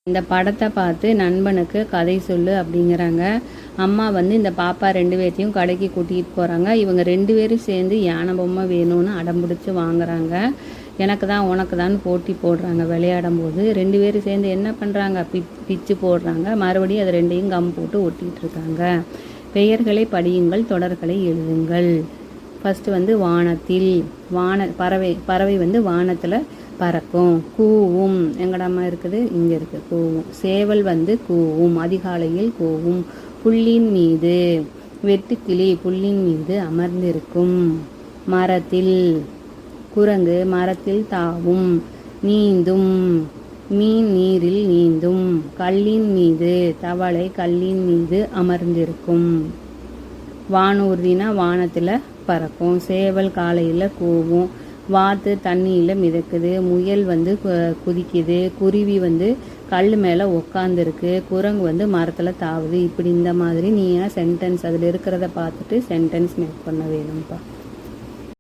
இந்த படத்தை பார்த்து நண்பனுக்கு கதை சொல்லு அப்படிங்கிறாங்க. அம்மா வந்து இந்த பாப்பா 2 பேர்த்தையும் கடைக்கு கூட்டிகிட்டு போகிறாங்க. இவங்க 2 பேரும் சேர்ந்து யானை பொம்மை வேணும்னு அடம்பிடிச்சு வாங்குறாங்க. எனக்கு தான் உனக்கு தான் போட்டி போடுறாங்க. விளையாடும் போது 2 பேரும் சேர்ந்து என்ன பண்ணுறாங்க, பிச்சு போடுறாங்க. மறுபடியும் அது 2ஐயும் கம் போட்டு ஒட்டிகிட்டு இருக்காங்க. பெயர்களை படியுங்கள், தொடர்களை எழுதுங்கள். ஃபஸ்ட்டு வந்து வானத்தில், பறவை வந்து வானத்தில் பறக்கும். கூவும், எங்கடம்மா இருக்குது, இங்கே இருக்குது, கூவும். சேவல் வந்து கூவும், அதிகாலையில் கூவும். புல்லின் மீது, வெட்டுக்கிளி புல்லின் மீது அமர்ந்திருக்கும். மரத்தில், குரங்கு மரத்தில் தாவும். நீந்தும், மீன் நீரில் நீந்தும். கல்லின் மீது, தவளை கல்லின் மீது அமர்ந்திருக்கும். வானூர்தினா வானத்தில் பறக்கும். சேவல் காலையில் கூவும். வாத்து தண்ணியில் மிதக்குது. முயல் வந்து குதிக்குது. குருவி வந்து கல் மேலே உக்காந்துருக்கு. குரங்கு வந்து மரத்தில் தாவுது. இப்படி இந்த மாதிரி நீ சென்டென்ஸ் அதில் இருக்கிறத பார்த்துட்டு சென்டென்ஸ் மேக் பண்ண வேணும்ப்பா.